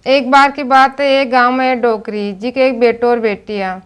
एक बार की बात है, एक गांव में डोकरी जी के एक बेटो और बेटी है।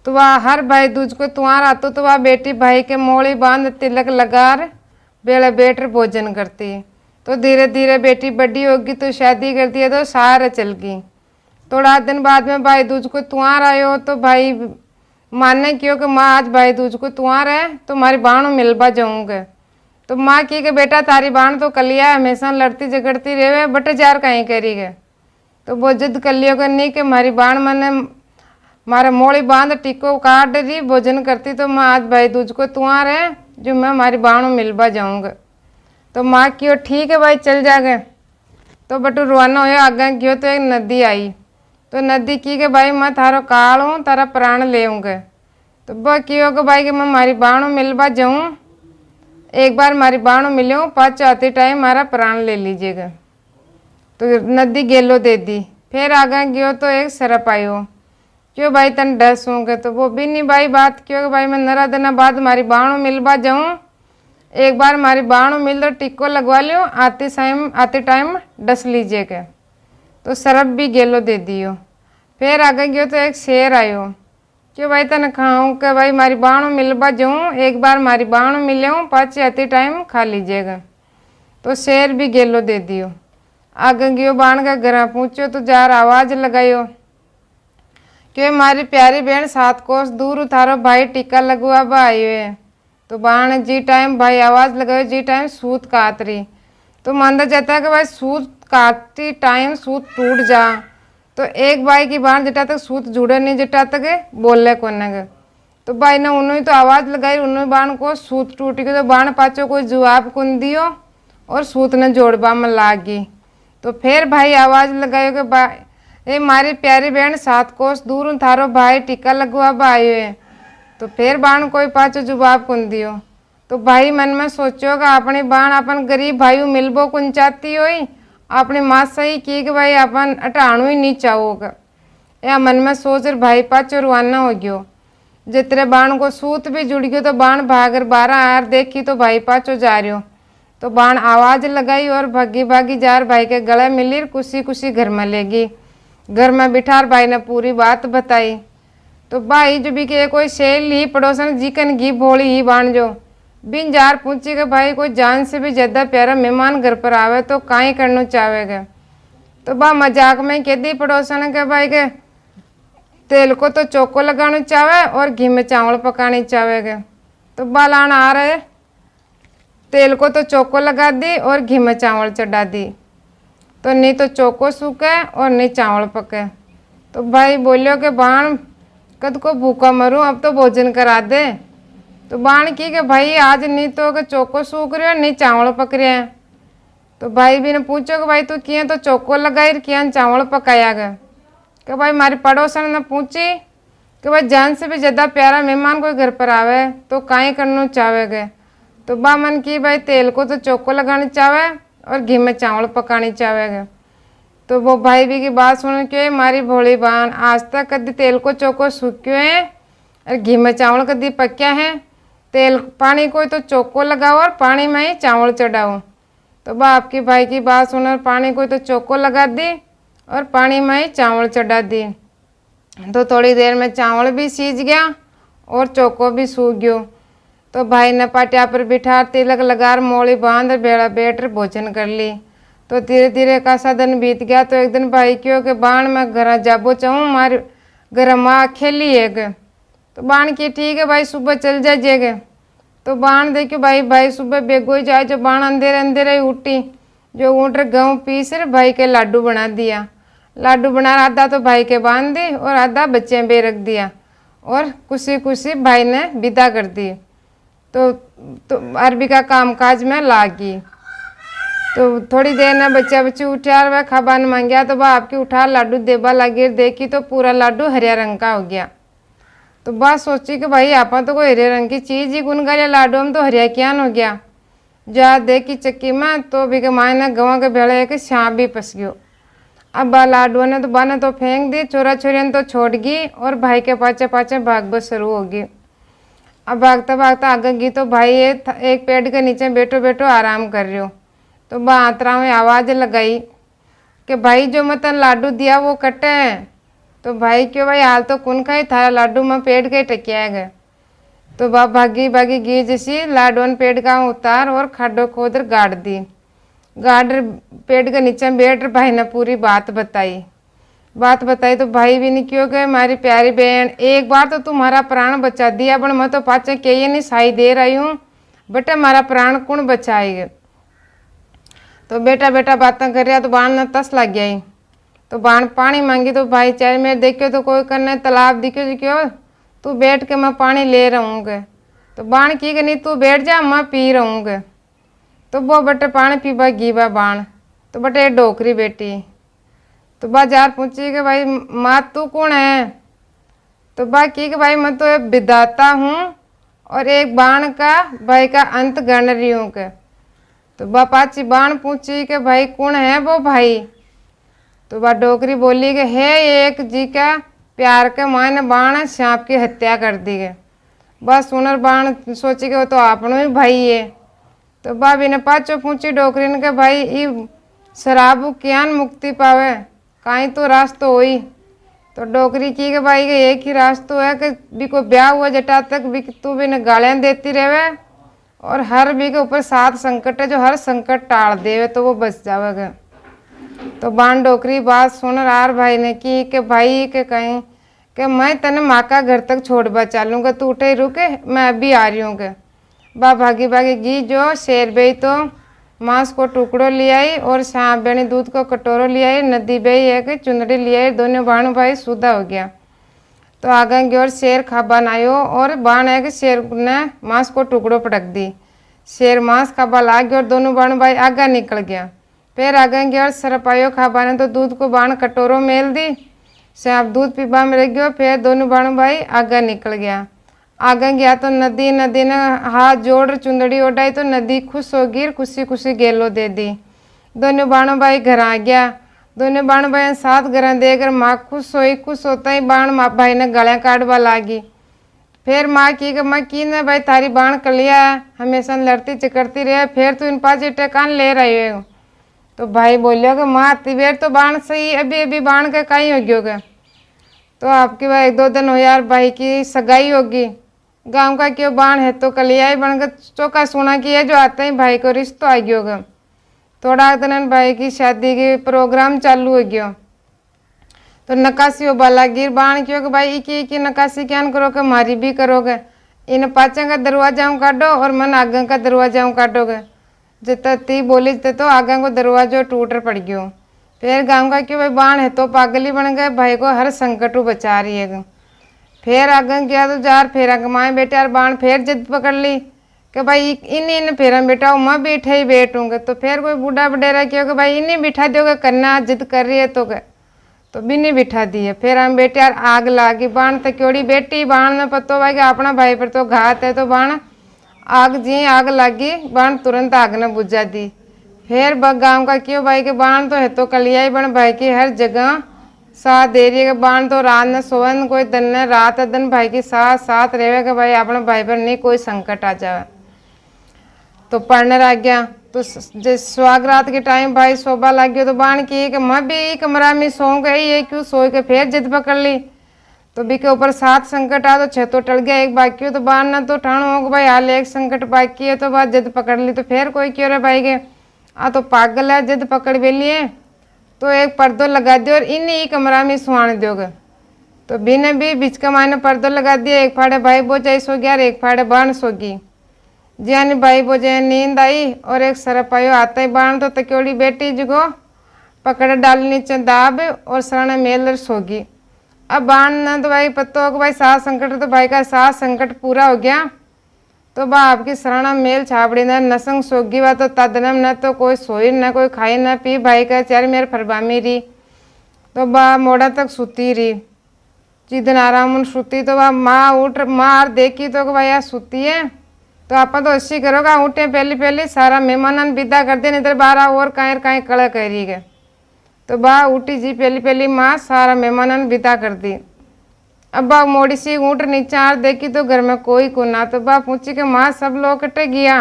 तो वह हर भाई दूज को त्योहार आतो तो वह बेटी भाई के मोड़ी बांध तिलक लगार बेड़ा बैठ भोजन करती। तो धीरे धीरे बेटी बड़ी होगी तो शादी कर दिया तो सारा चल गई। थोड़ा दिन बाद में भाई दूज को त्योहार आयो तो भाई मानने क्यों कि माँ आज भाई दूज को त्योहार है तो हमारी बाणों मिलवा जाऊंगे। तो माँ की के बेटा तारी बाण तो कलिया हमेशा लड़ती झगड़ती रहे बट जार कहीं करी गए। तो वो जिद कर लियो करनी कि हमारी बाण मैंने मारे मोड़ी बांध टिको काट रही भोजन करती तो माँ आज भाई दूज को त्योहार है जो मैं हमारी बाणों मिलवा जाऊंगा। तो माँ क्यों ठीक है भाई चल जागे। तो बटू रवाना हो आगे क्यों तो एक नदी आई। तो नदी की के भाई मैं थारो काल हूँ तारा प्राण लेऊंगे। तो वह क्यों कि भाई कि मैं हमारी बाणों मिलवा जाऊँ, एक बार हमारी बाणों मिलूँ पाँच आते टाइम हमारा प्राण ले लीजिएगा। तो नदी गेलो दे दी। फिर आगे गयो तो एक सरप आयो क्यों भाई तन डस होंगे। तो वो भी नहीं भाई बात क्यों कि भाई मैं नरा दिना बाद हमारी बाणों मिलवा जाऊँ, एक बार हमारी बाणों मिल तो टिक्को लगवा लियो आते टाइम डस लीजिएगा। तो सरप भी गेलो दे दियो। फिर आगे गयो तो एक शेर आयो क्यों भाई तन खाऊं कि भाई हमारी बाणों मिलवा जाऊँ, एक बार हमारी बाणों मिलूँ पाँच आते टाइम खा लीजिएगा। तो शेर भी गेलो दे दियो। आगे गयो बाण का घर पूछो तो जार आवाज लगायो कि हमारी प्यारी बहन 7 कोस दूर उतारो भाई टीका लगवा आयो है। तो बाण जी टाइम भाई आवाज लगायो जी टाइम सूत काट रही। तो मानता जाता है कि भाई सूत काटती टाइम सूत टूट जा। तो एक भाई की बाण जटा तक सूत जुड़े नहीं जटा तक बोले कोने। तो भाई ने उन्होंने तो आवाज लगाई उन्होंने बाण को सूत टूट गई। तो बाण पाचो कोई जवाब कुन दियो और सूत ने जोड़बा में लाग गई। तो फिर भाई आवाज लगायो कि भाई ये मारी प्यारी बहन 7 कोस दूर थारो भाई टीका लगवा आयो है। तो फिर बाण कोई पाचो जवाब कुन दियो। तो भाई मन में सोचो कि अपनी बाण अपन गरीब भाई मिलबो कुन चाहती होई, अपनी माँ सही की कि भाई अपन हटाणु ही नहीं चाहोगा। या मन में सोच भाई पाचो रवाना हो गयो। जितने बाण को सूत भी जुड़ गयो तो बाण भागर 12 आर देखी तो भाई पाचो जा रहो। तो बाण आवाज लगाई और भागी भागी जार भाई के गले मिली खुशी खुशी घर में ले गई। घर में बिठार भाई ने पूरी बात बताई। तो भाई जो भी के कोई सेल ही पड़ोसन जिकन घी भोली ही बाण जो बिन जार पूछी के भाई कोई जान से भी ज्यादा प्यारा मेहमान घर पर आवे तो काई करना चाहेगा। तो बा मजाक में कह दी पड़ोसन के भाई के तेल को तो चौको लगाना चाहे और घी में चावल पकाने चाहेगा। तो बालान आ रहे तेल को तो चौको लगा दी और घी में चावल चढ़ा दी। तो नहीं तो चौको सूखे और नहीं चावल पके। तो भाई बोलियो कि बाण कद को भूखा मरूं अब तो भोजन करा दे। तो बाण की कि भाई आज नहीं तो कि चौको सूख रहे नहीं चावल पक रहे हैं। तो भाई भी ने पूछो कि भाई तू किए तो चौको लगाई किया चावल पकाया गया। कि भाई हमारी पड़ोसन ने पूछी कि भाई जान से भी ज़्यादा प्यारा मेहमान कोई घर पर आवे तो काई करना चाहेगे। तो बा मन की भाई तेल को तो चौको लगानी चाहे और घी में चावल पकानी चाहेगा। तो वो भाई भी की बात सुन के मारी भोली बाण आज तक कभी तेल को चौको सूख्यो है और घी में चावल कभी पक्या है। तेल पानी को तो चौको लगाओ और पानी में ही चावल चढ़ाओ। तो बा आपकी भाई की बात सुनकर पानी को तो चौको लगा दी और पानी में ही चावल चढ़ा दी। तो थोड़ी देर में चावल भी सीज गया और चौको भी सूख गयो। तो भाई ने पाटिया पर बिठा तिलक लगार मोड़ी बांध बेड़ा बैठ भोजन कर ली। तो धीरे धीरे कासा दिन बीत गया। तो एक दिन भाई क्यों के बाण में घर जाबो चाहूँ मारी घर माँ खेली है। तो बाण की ठीक है भाई सुबह चल जाइएगा। तो बाण देखियो भाई सुबह बेगो ही जाए। जो बाण अंधेरे अंधेरे ही उठी जो ऊँट गेहूँ पीस भाई के लाडू बना दिया। लाडू बना आधा तो भाई के बांध दी और आधा बच्चे में रख दिया और खुशी खुशी भाई ने विदा कर दी। तो अरबी का कामकाज में लागी। तो थोड़ी देर में बच्चा बच्ची उठा और वह खाबान मांगया। तो वह आपकी उठा लाडू देबा लगी देखी तो पूरा लाडू हरिया रंग का हो गया। तो बात सोची कि भाई आप तो कोई हरे रंग की चीज़ ही गुन गया लाडू में तो हरिया क्यान हो गया। जा देखी चक्की में तो भी के माए ने गवा के भेड़े के सांप भी फंस गयो। अब बा लाडुआ ने तो बा ने तो फेंक दी चोरा चोरिया ने तो छोड़ गई और भाई के पाचे पाचे भागबत शुरू होगी। अब भागता भागता आगे गई तो भाई एक पेड़ के नीचे बैठो बैठो आराम कर रहे हो। तो बा आतरा में आवाज़ लगाई कि भाई जो मैं तन लाडू दिया वो कटे हैं। तो भाई क्यों भाई हाल तो कौन का ही था, लाडू में पेट के टकिया गए। तो बाप भागी भागी गी जैसी लाडोन पेड़ का उतार और खड्डो खोदर गाड़ दी। गाड़ पेड़ के नीचे बैठ भाई ने पूरी बात बताई। तो भाई भी नहीं क्यों गए मारी प्यारी बहन, एक बार तो तुम्हारा प्राण बचा दिया, बट मैं तो पाचे के ये नहीं साई दे रही हूँ, बेटा हमारा प्राण कौन बचाएगा। तो बेटा बेटा बातें कर रहा तो बाण ने तस लग गई। तो बाण पानी मांगी तो भाई चाहे मेरे देखियो तो कोई करने तालाब दिखो क्यों, तू बैठ के मैं पानी ले रहूँगे। तो बाण की नहीं तू बैठ जा मैं पी रहूँगे। तो वो बटे पानी पीबा गीबा बाण। तो बटे डोकरी बेटी तो बाजार पूछी कि भाई माँ तू कौन है। तो बा की कि भाई मैं तो एक विधाता हूँ और एक बाण का भाई का अंत गण रही हूँ के। तो बा पाची बाण पूछी कि भाई कौन है वो भाई। तो बा डोकरी बोली कि है एक जी का प्यार के मायने बाण सांप की हत्या कर दी गए। बस सुनर बाण सोची कि वो तो आपनो ही भाई है। तो भाभी ने पाचो पूछी डोकरी ने के भाई ई शराब क्यान मुक्ति पावे, काई तो रास्तो होई। तो डोकरी की के भाई के एक ही रास्तो है कि भी को ब्याह हुआ जटा तक भी तू भी ने गालियाँ देती रहे और हर भी के ऊपर 7 संकट है जो हर संकट टाल देवे तो वो बच जावेगा। तो बाण डोकरी बात सुन आर भाई ने की कि भाई के कहीं कि मैं तने माँ का घर तक छोड़वा चालूँगा, तू उठे रुके मैं अभी आ रही हूँ के। बा भागी भागी गी जो शेर बई तो मांस को टुकड़ो ले आई और सांप बेनी दूध को कटोरो ले आई, नदी बई एक चुनरी ले आई, दोनों बाण भाई सुधा हो गया। तो आगे की ओर शेर खाबा आयो और बाण है कि शेर ने मांस को टुकड़ो पटक दी। शेर मांस खाबा लाग गया और दोनों बाण भाई आगे निकल गया। फिर आगे की ओर सरपायो खाबा ने तो दूध को बाण कटोरो मेल दी, सांप दूध पीबा में रह गयो। फिर दोनों बाण भाई आगे निकल गया। आगे गया तो नदी ने हाथ जोड़ चुंदड़ी उड़ाई तो नदी खुश हो गई, खुशी खुशी गेलो दे दी। दोनों बाणों भाई घर आ गया। दोनों बाण भाई 7 घर देकर माँ खुश हुई। खुश होता ही बाण माँ भाई ने गलियाँ काटवा लागी। फिर माँ की ने भाई थारी बाण कलिया हमेशा लड़ती चिकड़ती रहे, फिर तू इन 5 टेकान ले रही हो। तो भाई बोलियो कि माँ तिबेर तो बाण सही, अभी अभी बाण का कहीं हो गयोगे। तो आपके भाई 1-2 दिन हो यार भाई की सगाई होगी, गांव का क्यों बाण है तो कलिया ही बनकर चौका सुना की है जो आते ही भाई को रिश्तो आ गयो होगा। थोड़ा दिन भाई की शादी के प्रोग्राम चालू हो गयो। तो नकाशी हो बालागिर बाण क्यों कि भाई की नकाशी क्या करोगे, मारी भी करोगे। इन पाचे का दरवाजा काटो और मन आगे का दरवाजा काटोगे। जितना ती बोली तो आगे को दरवाजा टूट पड़ गयो। फिर गाँव का क्यों भाई बाण है तो पागल ही बन गए, भाई को हर संकट बचा रही है। फिर आगे गया तो जार फिर आगे माए बेटे यार बाण फिर जिद पकड़ ली कि भाई इन फेरा बेटा मैं बैठे ही बैठूंगा। तो फिर कोई बूढ़ा बडेरा क्यों कि भाई इन्हीं बिठा दोगे, करना जिद कर रही है तो भी नहीं बिठा दिए। फिर हम बेटे यार आग लागी, बाण तो क्योड़ी बेटी बाण ने पतो भाई कि अपना भाई पर तो घात है। तो बाण आग जी आग लागी, बाण तुरंत आग ने बुझा दी। फिर गाँव का क्यों भाई के बाण तो है तो कलिया ही बन भाई की हर जगह साथ दे रही है। बाण तो रात न सोवन कोई दिन न रात दिन भाई की साथ रहे कि भाई अपने भाई पर नहीं कोई संकट आ जाए। तो पढ़ने लग गया। तो स्वागरात के टाइम भाई शोभा लग गया। तो बाण की कि मैं भी कमरा में सो गई ये क्यों सो के फिर जिद पकड़ ली। तो भी के ऊपर 7 संकट आ तो 6 तो टल गया, एक बाकी हो। तो बाण ना तो ठाणो हो भाई हाल एक संकट बाकी है तो बात जिद पकड़ ली। तो फिर कोई क्यों रहे भाई के आ तो पागल है जिद पकड़ भी लिए तो एक पर्दो लगा दियो और इन्हीं कमरा में सुहाने दोगे। तो बिने भी बीच का मायने पर्दो लगा दिया, एक फाड़े भाई बोझाई सो गया और एक फाड़े बाण सोगी। जियानी भाई बोझे नींद आई और एक सरप आयो आता ही बाण तो तक्योड़ी बेटी जगो पकड़ डाली नीचे दाब और शरण मेल सोगी। अब बाण न तो भाई पत्तो हो भाई 7 संकट तो भाई का 7 संकट पूरा हो गया। तो बा आपकी शरण मेल छाबड़ी न नसंग सोगी वा तो तदनम न तो कोई सोई न कोई खाई न पी, भाई का चार मेरे फरबामी रही। तो बा मोड़ा तक सुती रही, जिदन आराम सुती। तो बा माँ उठ मार देखी तो भाई यार सुती है। तो आप तो ऐसी करोगा उठे पहले सारा मेहमान विदा कर दे, नहीं तो 12 और कायर कड़ा करी गए। तो बा उठी जी पहली माँ सारा मेहमान विदा कर दी। अब बा मोड़ी सी ऊँट नीचे आर देखी तो घर में कोई को ना। तो बा पूछी कि माँ सब लोग कटे गया।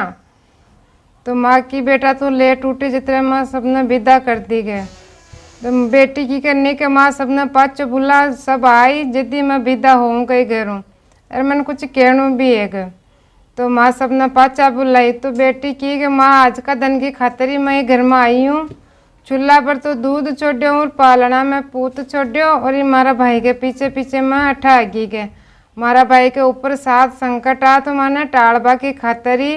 तो माँ की बेटा तो लेट उठी जितने माँ सबने विदा कर दी गए। तो बेटी की करने के माँ सबने पाँच बुला सब आई जदी मैं विदा होऊँ कई घरों अरे मैंने कुछ कहना भी है तो माँ सबने पाचा बुलाई तो बेटी की कि माँ आज का दिन की खातरी मैं घर में आई हूँ। चूल्हा पर तो दूध छोड़ो और पालना में पूत छोड़ो और ये मारा भाई के पीछे पीछे मैं अठा आगी के मारा भाई के ऊपर 7 संकट आ तो मैंने टालबा की खातरी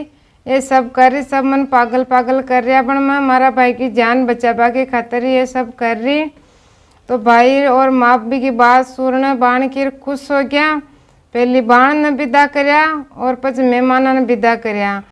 ये सब कर सब मन पागल पागल कर रहा पर मैं मारा भाई की जान बचाबा की खातर ये सब कर रही। तो भाई और माँ भी की बात सुनने बाण की खुश हो गया। पहली बाण ने विदा करया और पछ मेहमाना ने विदा करया।